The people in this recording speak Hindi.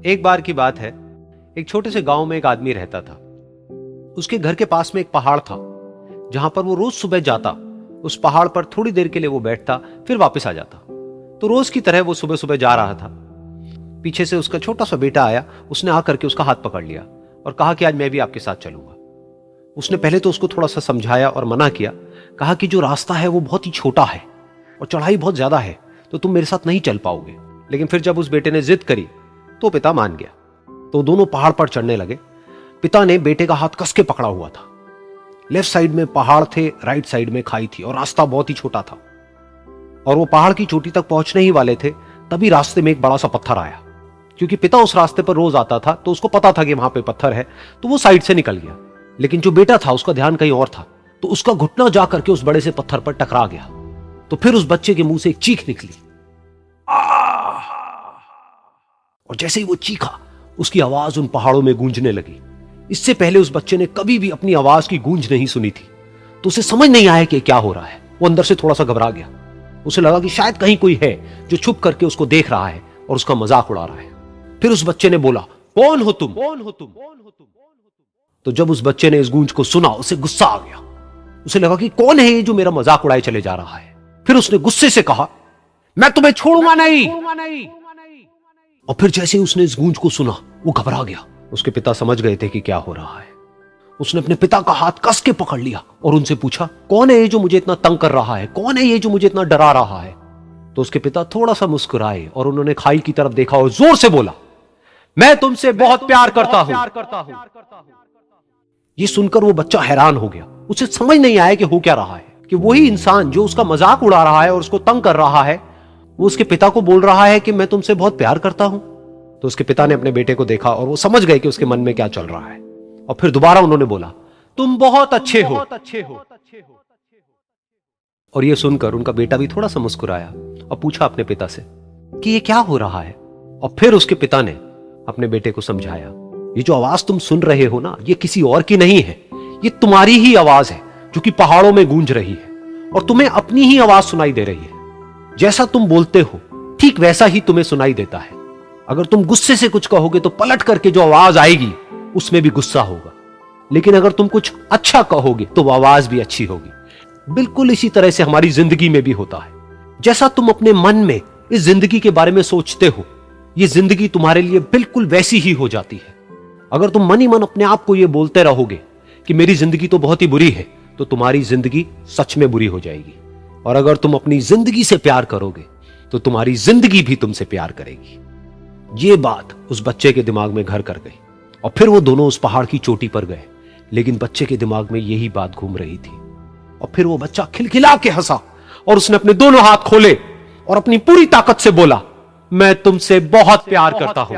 एक बार की बात है, एक छोटे से गांव में एक आदमी रहता था। उसके घर के पास में एक पहाड़ था, जहां पर वो रोज सुबह जाता। उस पहाड़ पर थोड़ी देर के लिए वो बैठता, फिर वापस आ जाता। तो रोज की तरह वो सुबह सुबह जा रहा था। पीछे से उसका छोटा सा बेटा आया। उसने आकर के उसका हाथ पकड़ लिया और कहा कि आज मैं भी आपके साथ चलूंगा। उसने पहले तो उसको थोड़ा सा समझाया और मना किया। कहा कि जो रास्ता है वो बहुत ही छोटा है और चढ़ाई बहुत ज्यादा है, तो तुम मेरे साथ नहीं चल पाओगे। लेकिन फिर जब उस बेटे ने जिद करी तो पिता मान गया। तो दोनों पहाड़ पर चढ़ने लगे। पिता ने बेटे का हाथ कस के पकड़ा हुआ था। लेफ्ट साइड में पहाड़ थे, राइट साइड में खाई थी और रास्ता बहुत ही छोटा था। और वो पहाड़ की चोटी तक पहुंचने ही वाले थे, तभी रास्ते में एक बड़ा सा पत्थर आया। क्योंकि पिता उस रास्ते पर रोज आता था, तो उसको पता था कि वहां पे पत्थर है, तो वो साइड से निकल गया। लेकिन जो बेटा था उसका ध्यान कहीं और था, तो उसका घुटना जाकर के उस बड़े से पत्थर पर टकरा गया। तो फिर उस बच्चे के मुंह से एक चीख निकली, और जैसे ही वो चीखा, उसकी आवाज उन पहाड़ों में गूंजने लगी। इससे पहले उस बच्चे ने कभी भी अपनी आवाज की गूंज नहीं सुनी थी, तो उसे समझ नहीं आया कि क्या हो रहा है। वो अंदर से थोड़ा सा घबरा गया। उसे लगा कि शायद कहीं कोई है जो छुप करके उसको देख रहा है और उसका मजाक उड़ा रहा है। फिर उस बच्चे ने बोला, कौन हो तुम? तो जब उस बच्चे ने इस गूंज को सुना, उसे गुस्सा आ गया। उसे लगा कि कौन है ये जो मेरा मजाक उड़ाए चले जा रहा है। फिर उसने गुस्से से कहा, मैं तुम्हें छोड़ूंगा नहीं। और फिर जैसे ही उसने इस गूंज को सुना, वो घबरा गया। उसके पिता समझ गए थे कि क्या हो रहा है। उसने अपने पिता का हाथ कस के पकड़ लिया और उनसे पूछा, कौन है ये जो मुझे इतना तंग कर रहा है? कौन है ये जो मुझे इतना डरा रहा है? तो उसके पिता थोड़ा सा मुस्कुराए और उन्होंने खाई की तरफ देखा और जोर से बोला, मैं तुमसे बहुत प्यार करता हूं। ये सुनकर वो बच्चा हैरान हो गया। उसे समझ नहीं आया कि हो क्या रहा है, कि वही इंसान जो उसका मजाक उड़ा रहा है और उसको तंग कर रहा है, वो उसके पिता को बोल रहा है कि मैं तुमसे बहुत प्यार करता हूं। तो उसके पिता ने अपने बेटे को देखा और वो समझ गए कि उसके मन में क्या चल रहा है। और फिर दोबारा उन्होंने बोला, तुम बहुत अच्छे हो। और ये सुनकर उनका बेटा भी थोड़ा सा मुस्कुराया और पूछा अपने पिता से कि ये क्या हो रहा है। और फिर उसके पिता ने अपने बेटे को समझाया, ये जो आवाज तुम सुन रहे हो ना, ये किसी और की नहीं है, ये तुम्हारी ही आवाज है जो कि पहाड़ों में गूंज रही है और तुम्हें अपनी ही आवाज सुनाई दे रही है। जैसा तुम बोलते हो ठीक वैसा ही तुम्हें सुनाई देता है। अगर तुम गुस्से से कुछ कहोगे तो पलट करके जो आवाज आएगी उसमें भी गुस्सा होगा, लेकिन अगर तुम कुछ अच्छा कहोगे तो वो आवाज भी अच्छी होगी। बिल्कुल इसी तरह से हमारी जिंदगी में भी होता है। जैसा तुम अपने मन में इस जिंदगी के बारे में सोचते हो, ये जिंदगी तुम्हारे लिए बिल्कुल वैसी ही हो जाती है। अगर तुम मन ही मन अपने आप को ये बोलते रहोगे कि मेरी जिंदगी तो बहुत ही बुरी है, तो तुम्हारी जिंदगी सच में बुरी हो जाएगी। और अगर तुम अपनी जिंदगी से प्यार करोगे तो तुम्हारी जिंदगी भी तुमसे प्यार करेगी। ये बात उस बच्चे के दिमाग में घर कर गई और फिर वो दोनों उस पहाड़ की चोटी पर गए। लेकिन बच्चे के दिमाग में यही बात घूम रही थी। और फिर वो बच्चा खिलखिला के हंसा और उसने अपने दोनों हाथ खोले और अपनी पूरी ताकत से बोला, मैं तुमसे बहुत प्यार करता हूं।